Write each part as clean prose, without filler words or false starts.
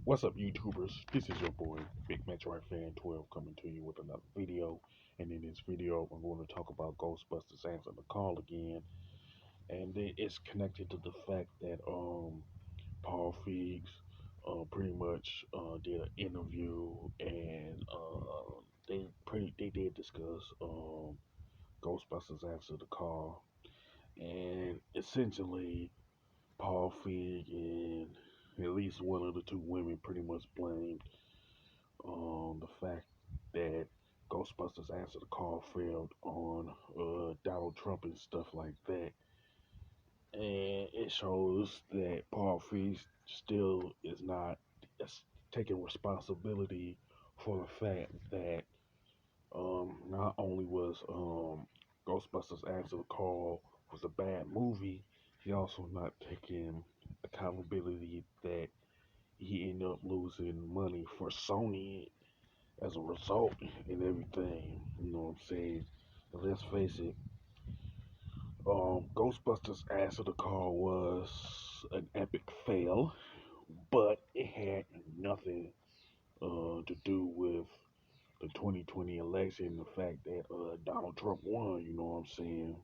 What's up, YouTubers? This is your boy, Big Metroid Fan 12, coming to you with another video. And in this video, I'm going to talk about Ghostbusters Answer the Call again. And it's connected to the fact that Paul Feig pretty much did an interview, and they did discuss Ghostbusters Answer the Call, and essentially Paul Feig and at least one of the two women pretty much blamed the fact that Ghostbusters Answer the Call failed on Donald Trump and stuff like that. And it shows that Paul Feig still is not taking responsibility for the fact that not only was Ghostbusters Answer the Call was a bad movie, he also not taking accountability that he ended up losing money for Sony as a result and everything. You know what I'm saying? And let's face it, Ghostbusters Answer the Call was an epic fail, but it had nothing to do with the 2020 election, the fact that Donald Trump won. You know what I'm saying?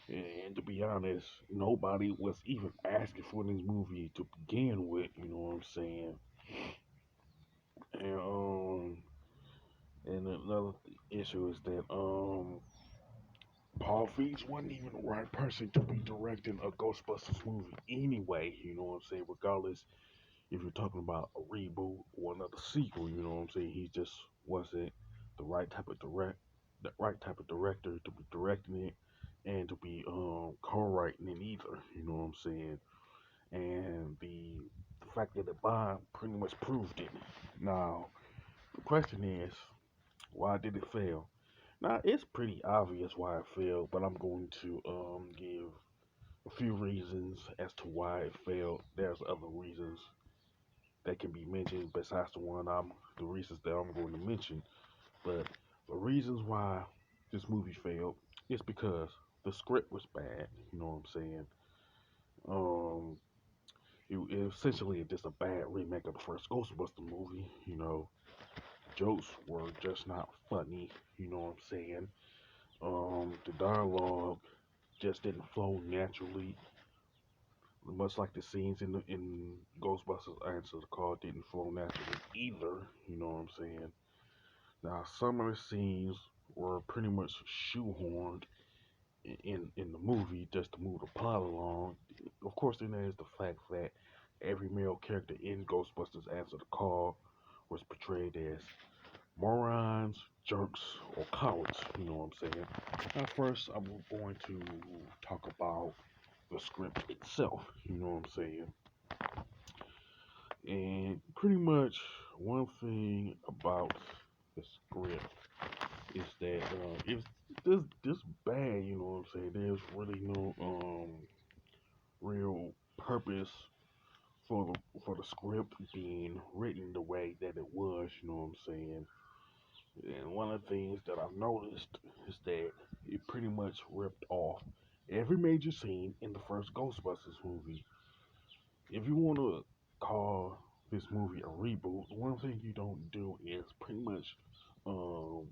And to be honest, nobody was even asking for this movie to begin with. You know what I'm saying? And and another issue is that Paul Feig wasn't even the right person to be directing a Ghostbusters movie anyway. You know what I'm saying? Regardless if you're talking about a reboot or another sequel, you know what I'm saying? He just wasn't the right type of director to be directing it and to be co-writing it either. You know what I'm saying? And the fact that the bond pretty much proved it. Now the question is, why did it fail? Now it's pretty obvious why it failed, but I'm going to give a few reasons as to why it failed. There's other reasons that can be mentioned besides the reasons that I'm going to mention. But the reasons why this movie failed is because the script was bad. You know what I'm saying? Um, it essentially just a bad remake of the first Ghostbuster movie. You know, jokes were just not funny. You know what I'm saying? The dialogue just didn't flow naturally, much like the scenes in Ghostbusters Answer the Call didn't flow naturally either. You know what I'm saying? Now, some of the scenes were pretty much shoehorned in the movie just to move the plot along. Of course, then there's the fact that every male character in Ghostbusters Answer the Call was portrayed as morons, jerks, or cowards. You know what I'm saying? Now, first, I'm going to talk about the script itself. You know what I'm saying? And pretty much one thing about the script is that if this bad, you know what I'm saying? There's really no real purpose for the script being written the way that it was. You know what I'm saying? And one of the things that I've noticed is that it pretty much ripped off every major scene in the first Ghostbusters movie. If you want to call this movie a reboot, one thing you don't do is pretty much um,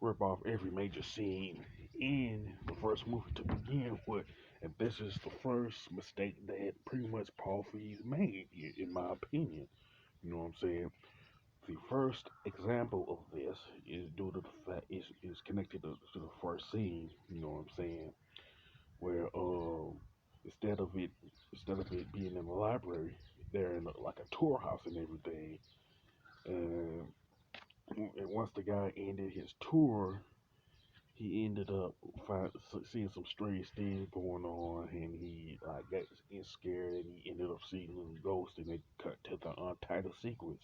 rip off every major scene in the first movie to begin with. And this is the first mistake that pretty much Paul Feig made, in my opinion. You know what I'm saying? The first example of this is due to the fact is connected to the first scene. You know what I'm saying? Where instead of it instead of it being in the library, they're in like a tour house and everything. And, and once the guy ended his tour, he ended up seeing some strange things going on, and he like got scared, and he ended up seeing a ghost, and they cut to the title sequence,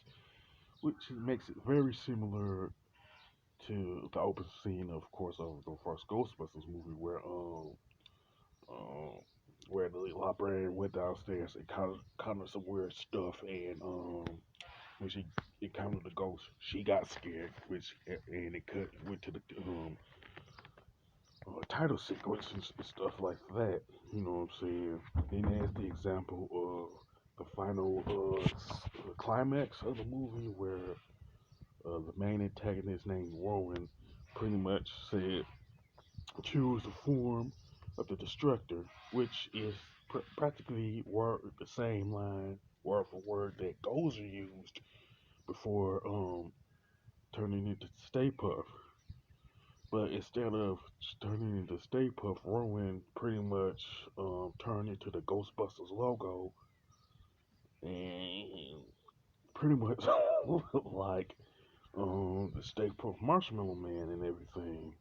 which makes it very similar to the open scene, of course, of the first Ghostbusters movie, um, where the librarian went downstairs and counted some weird stuff, and when she encountered the ghost, she got scared, and it went to the title sequence and stuff like that. You know what I'm saying? Then there's the example of the final climax of the movie where the main antagonist named Rowan pretty much said, choose the form of the destructor, which is practically the same line, word for word, that Gozer used before turning into Stay Puft. But instead of turning into Stay Puft, Rowan pretty much turned into the Ghostbusters logo and pretty much like the Stay Puft Marshmallow Man and everything.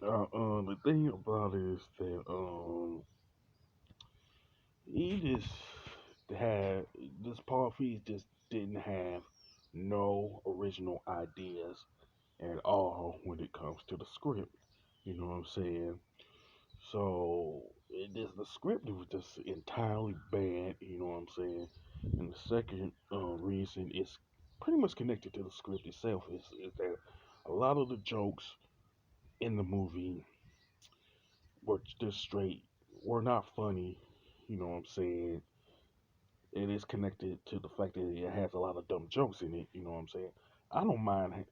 The thing about it is that he just had this Paul Feig just didn't have no original ideas at all when it comes to the script. You know what I'm saying? So the script was just entirely bad. You know what I'm saying? And the second reason is pretty much connected to the script itself is that a lot of the jokes in the movie were just straight, were not funny. You know what I'm saying? It is connected to the fact that it has a lot of dumb jokes in it. You know what I'm saying? I don't mind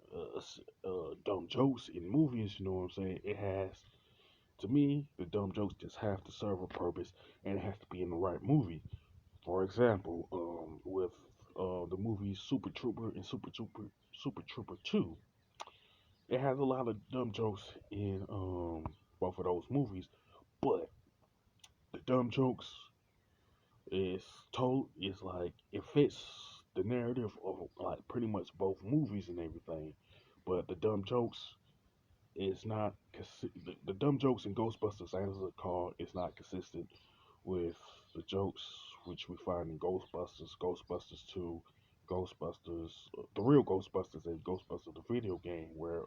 dumb jokes in movies. You know what I'm saying? It has, to me, the dumb jokes just have to serve a purpose, and it has to be in the right movie. For example, with the movies Super Trooper and Super Trooper 2, it has a lot of dumb jokes in both of those movies, but the dumb jokes is told is like it fits the narrative of like pretty much both movies and everything, but the dumb jokes is not the dumb jokes in Ghostbusters Answer the Call is not consistent with the jokes which we find in Ghostbusters 2, Ghostbusters, the real Ghostbusters, and Ghostbusters the video game, where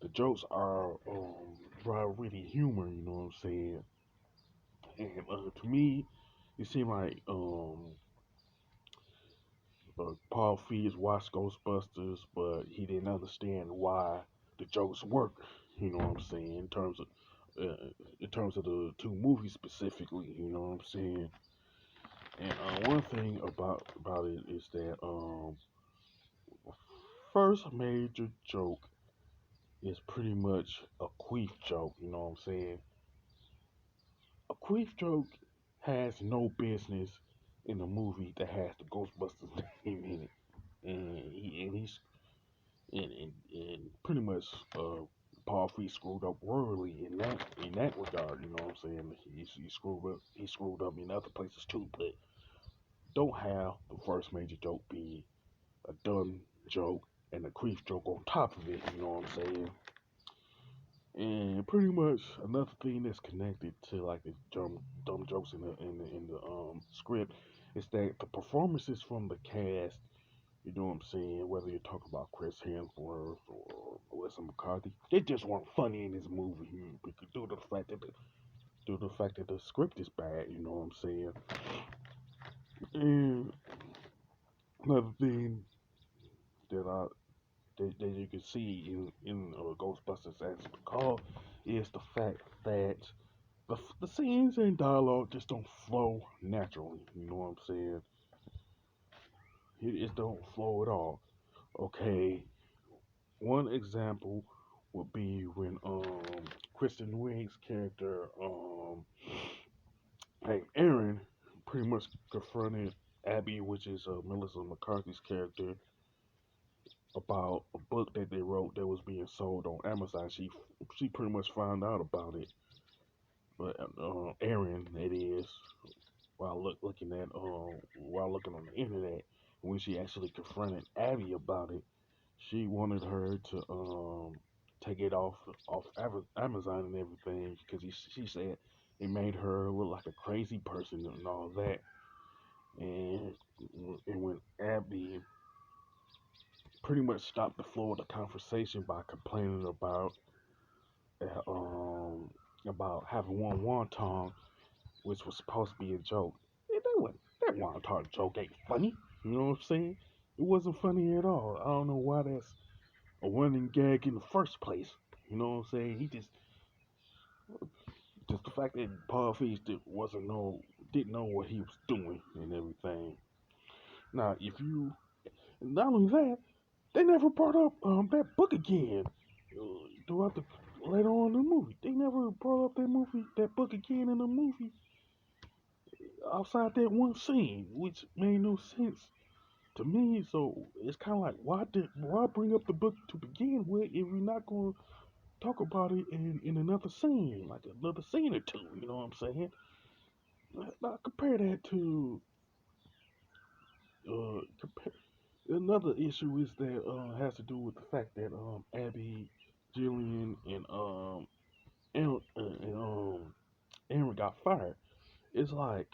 the jokes are really humor. You know what I'm saying? And to me, it seemed like Paul Feig watched Ghostbusters, but he didn't understand why the jokes work. You know what I'm saying? In terms of the two movies specifically, you know what I'm saying? And one thing about it is that first major joke is pretty much a queef joke. You know what I'm saying? A queef joke has no business in a movie that has the Ghostbusters name in it, and he's and pretty much Paul Feig screwed up royally in that regard. You know what I'm saying? He screwed up in other places too, but don't have the first major joke be a dumb joke and a queef joke on top of it. You know what I'm saying? And pretty much another thing that's connected to like the dumb jokes in the script is that the performances from the cast, you know what I'm saying, whether you're talking about Chris Hemsworth or Melissa McCarthy, they just weren't funny in this movie due to the fact that the script is bad. You know what I'm saying? And another thing that that you can see in Ghostbusters Answer the Call is the fact that the scenes and dialogue just don't flow naturally. You know what I'm saying? It just don't flow at all. Okay, one example would be when Kristen Wiig's character like Aaron pretty much confronted Abby, which is Melissa McCarthy's character, about a book that they wrote that was being sold on Amazon. She pretty much found out about it, but Aaron, it is, while looking on the internet, when she actually confronted Abby about it, she wanted her to take it off Amazon and everything because she said it made her look like a crazy person and all that. And and when Abby pretty much stopped the flow of the conversation by complaining uh, um about having one wonton, which was supposed to be a joke. That wonton joke ain't funny. You know what I'm saying? It wasn't funny at all. I don't know why that's a running gag in the first place. You know what I'm saying? He just the fact that Paul Feig wasn't no didn't know what he was doing and everything. Now, if you not only that, they never brought up that book again throughout the later on in the movie. They never brought up that book again in the movie outside that one scene, which made no sense to me. So it's kind of like, why bring up the book to begin with if you're not going to talk about it in another scene, like another scene or two? You know what I'm saying? Now compare that to compare. Another issue is that has to do with the fact that Abby, Jillian, and Aaron got fired. It's like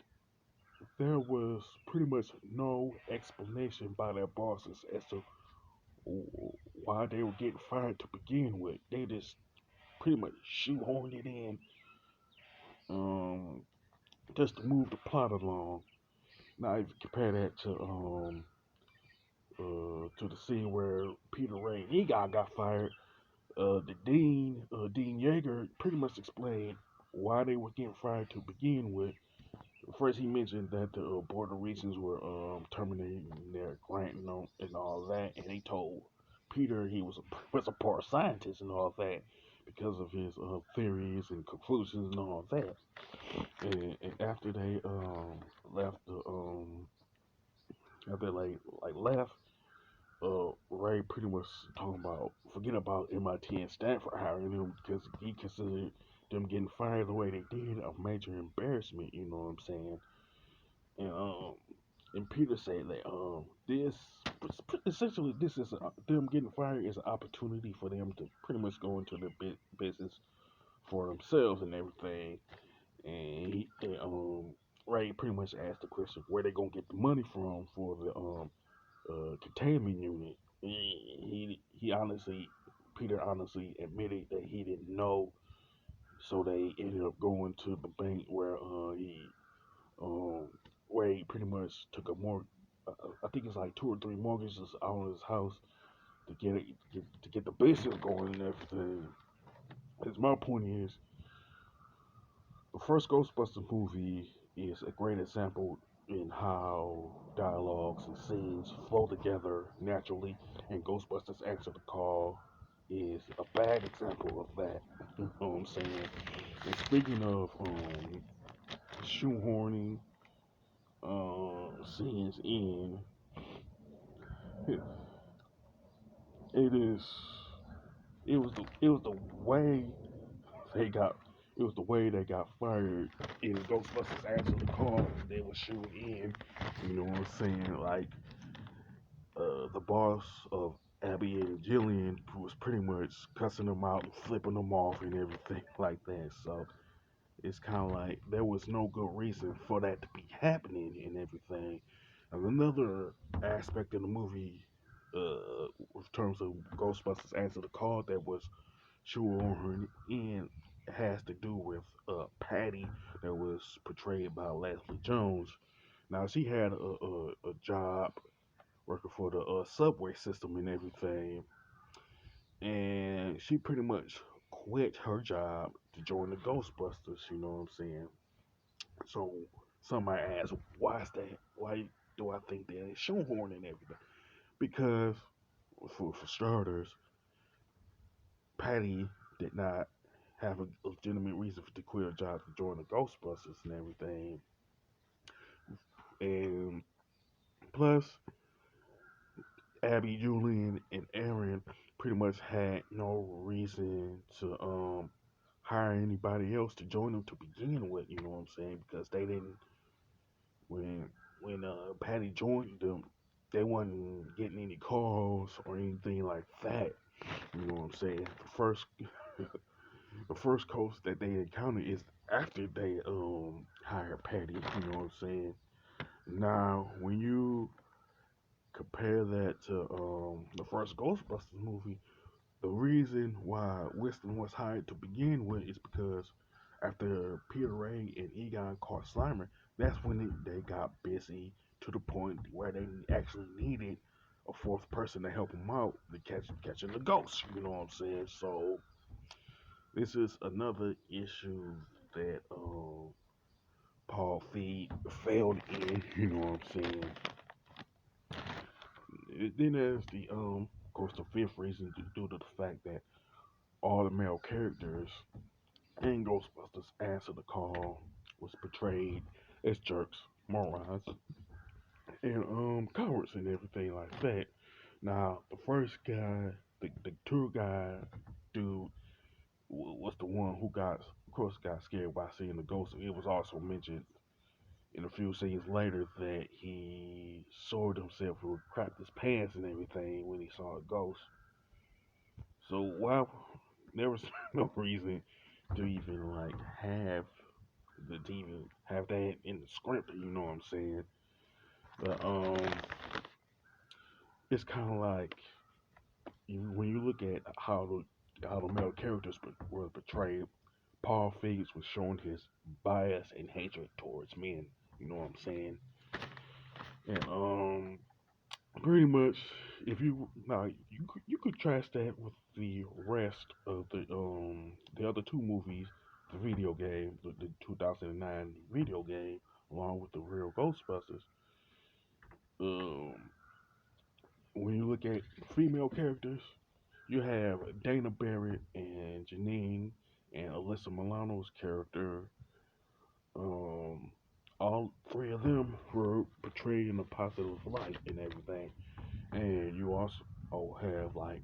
there was pretty much no explanation by their bosses as to why they were getting fired to begin with. They just pretty much shoehorned it in um, just to move the plot along. Now, if you compare that to the scene where Peter Ray and Egon got fired, the Dean Yeager, pretty much explained why they were getting fired to begin with. First, he mentioned that the Board of Regents were terminating their grant and all that, and he told Peter he was a poor scientist and all that because of his theories and conclusions and all that. And after they left the after they like left, Ray pretty much talking about forget about MIT and Stanford hiring them because he considered them getting fired the way they did a major embarrassment. You know what I'm saying? And Peter said that this essentially this is them getting fired is an opportunity for them to pretty much go into the business for themselves and everything. And Ray pretty much asked the question where they gonna get the money from for the containment unit. He honestly Peter honestly admitted that he didn't know, so they ended up going to the bank um, where he pretty much took a more, I think it's like two or three mortgages on his house to get the business going and everything. As my point is, the first Ghostbusters movie is a great example in how dialogues and scenes flow together naturally, and Ghostbusters Answer the Call is a bad example of that. You know what I'm saying? And speaking of shoehorning scenes in, it, it is it was the way they got it was the way they got fired in Ghostbusters Answer the Call. They were shooting in, you know what I'm saying? Like the boss of Abby and Jillian was pretty much cussing them out and flipping them off and everything like that. So it's kind of like there was no good reason for that to be happening and everything. And another aspect of the movie, in terms of Ghostbusters Answer the Call, that was shoehorned in has to do with Patty, that was portrayed by Leslie Jones. Now she had a job working for the subway system and everything, and she pretty much quit her job to join the Ghostbusters. You know what I'm saying? So somebody asked, why is that? Why do I think that it's shoehorning everything? Because for starters, Patty did not have a legitimate reason to quit her job to join the Ghostbusters and everything. And plus, Abby, Julian, and Aaron pretty much had no reason to hire anybody else to join them to begin with. You know what I'm saying? Because they didn't when Patty joined them, they wasn't getting any calls or anything like that. You know what I'm saying? The first coach that they encounter is after they hire Patty. You know what I'm saying? Now, when you compare that to the first Ghostbusters movie, the reason why Winston was hired to begin with is because after Peter Ray and Egon caught Slimer, that's when they got busy to the point where they actually needed a fourth person to help them out to catching the ghosts. You know what I'm saying? So this is another issue that Paul Feig failed in. You know what I'm saying? Then there's of course, the fifth reason due to the fact that all the male characters in Ghostbusters Answer the Call was portrayed as jerks, morons, and cowards and everything like that. Now, the first guy, the tour guide dude, was the one who of course, got scared by seeing the ghost. It was also mentioned in a few scenes later that he soiled himself and crapped his pants and everything when he saw a ghost. So why there was no reason to even like have to even have that in the script, you know what I'm saying? But it's kind of like when you look at how the male characters were portrayed, Paul Feig was showing his bias and hatred towards men. You know what I'm saying? And pretty much, if you now you could trash that with the rest of the other two movies, the video game, the 2009 video game, along with the real Ghostbusters. Um, when you look at female characters, you have Dana Barrett and Janine and Alyssa Milano's character. Um, all three of them were portrayed in a positive light and everything. And you also have like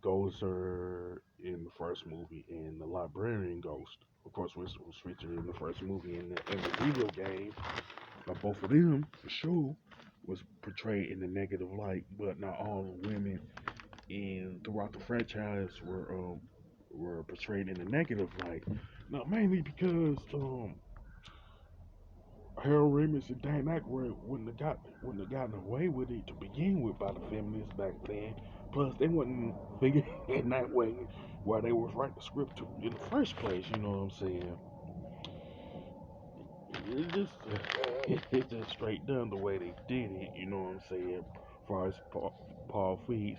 Gozer in the first movie and the Librarian Ghost, of course, was featured in the first movie in the video game. Now both of them, the show, was portrayed in the negative light, but not all the women in throughout the franchise were portrayed in the negative light. Now mainly because Harold Ramis and Dan Aykroyd wouldn't have gotten away with it to begin with by the feminists back then. Plus, they wasn't thinking in that way while they was writing the script in the first place. You know what I'm saying? It just it just straight done the way they did it. You know what I'm saying? As far as Paul Feig,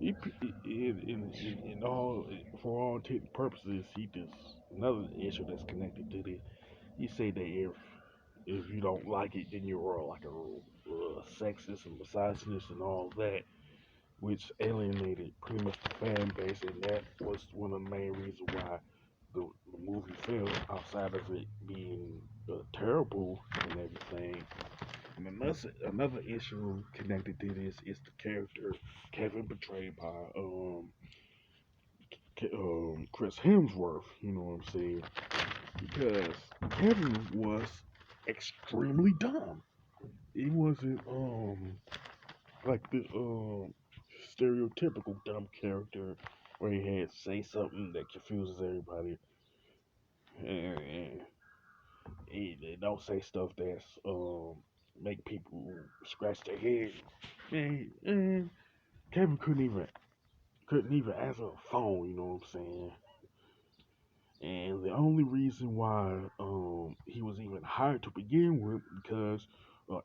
in all for all intents and purposes, he just another issue that's connected to this. He say that if you don't like it, then you're like a sexist and misogynist and all that, which alienated pretty much the fan base, and that was one of the main reasons why the movie failed. Outside of it being terrible and everything, and another issue connected to this is the character Kevin, portrayed by Chris Hemsworth. You know what I'm saying? Because Kevin was extremely dumb. He wasn't like the stereotypical dumb character where he had to say something that confuses everybody, and he don't say stuff that's make people scratch their head. Man, Kevin couldn't even answer a phone. You know what I'm saying? And the only reason why he was even hired to begin with because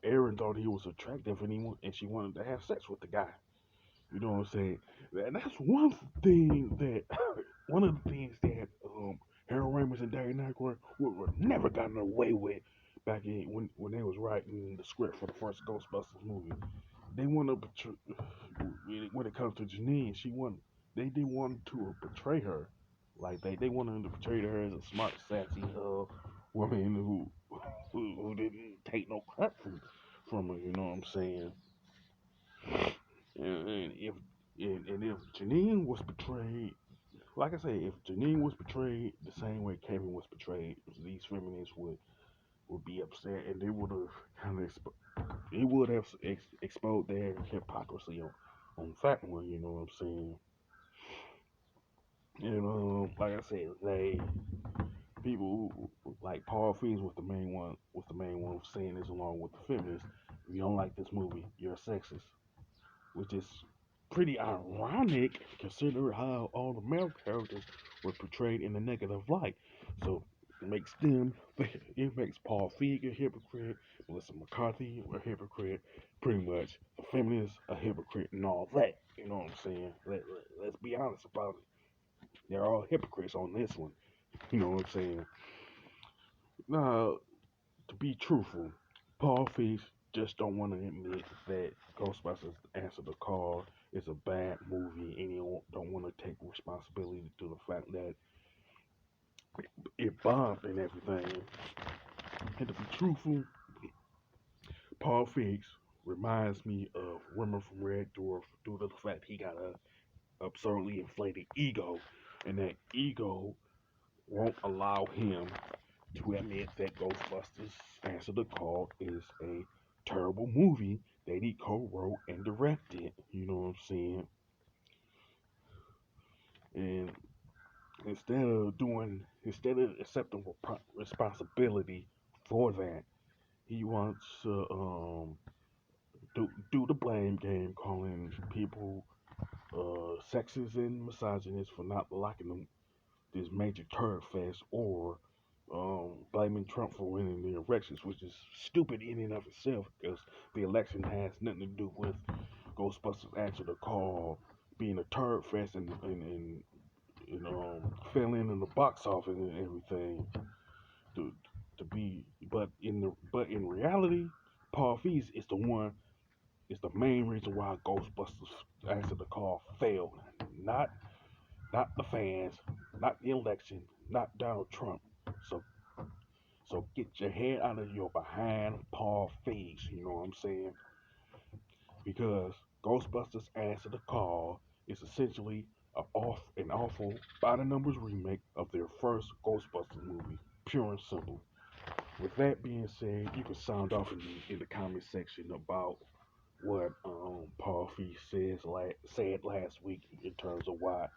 Erin thought he was attractive and she wanted to have sex with the guy. You know what I'm saying? And that's one thing that one of the things that Harold Ramis and Danny Aykroyd would never gotten away with back in when they was writing the script for the first Ghostbusters movie. They want to when it comes to Janine, they didn't want to portray her like they wanted to portray her as a smart, sassy woman who didn't take no crap from her. You know what I'm saying? And if Janine was portrayed, like I say, if Janine was portrayed the same way Kevin was portrayed, these feminists would be upset, and they would have kind of it would have exposed their hypocrisy on that one. You know what I'm saying? And like I said, they people like Paul Feig was the main one saying this along with the feminists. If you don't like this movie, you're a sexist, which is pretty ironic considering how all the male characters were portrayed in a negative light. So it makes Paul Feig a hypocrite, Melissa McCarthy a hypocrite, pretty much the feminists a hypocrite and all that. You know what I'm saying? Let's be honest about it. They're all hypocrites on this one. You know what I'm saying? Now, to be truthful, Paul Feig just don't want to admit that Ghostbusters Answer the Call is a bad movie, and he don't want to take responsibility to the fact that it bombed and everything. And to be truthful, Paul Feig reminds me of Rimmer from Red Dwarf due to the fact he got a absurdly inflated ego, and that ego won't allow him to admit that Ghostbusters Answer the Call is a terrible movie that he co-wrote and directed. You know what I'm saying? And instead of accepting responsibility for that, he wants to do the blame game, calling people sexist and misogynist for not liking them this major turd fest, or blaming Trump for winning the elections, which is stupid in and of itself because the election has nothing to do with Ghostbusters Answer the Call being a turd fest and failing in the box office and everything. To, to be, but in reality, Paul Feig is the main reason why Ghostbusters Answer the Call failed. Not not the fans, not the election, not Donald Trump. So so get your head out of your behind, Paul Feig. You know what I'm saying? Because Ghostbusters Answer the Call is essentially an awful by the numbers remake of their first Ghostbusters movie, pure and simple. With that being said, you can sound off in the comment section about what Paul Feig said last week in terms of why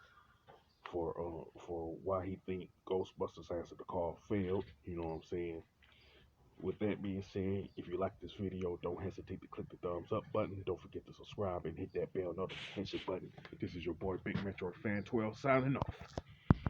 he think Ghostbusters Answer the Call failed. You know what I'm saying? With that being said, if you like this video, don't hesitate to click the thumbs up button. Don't forget to subscribe and hit that bell notification button. This is your boy Big Metro Fan 12 signing off.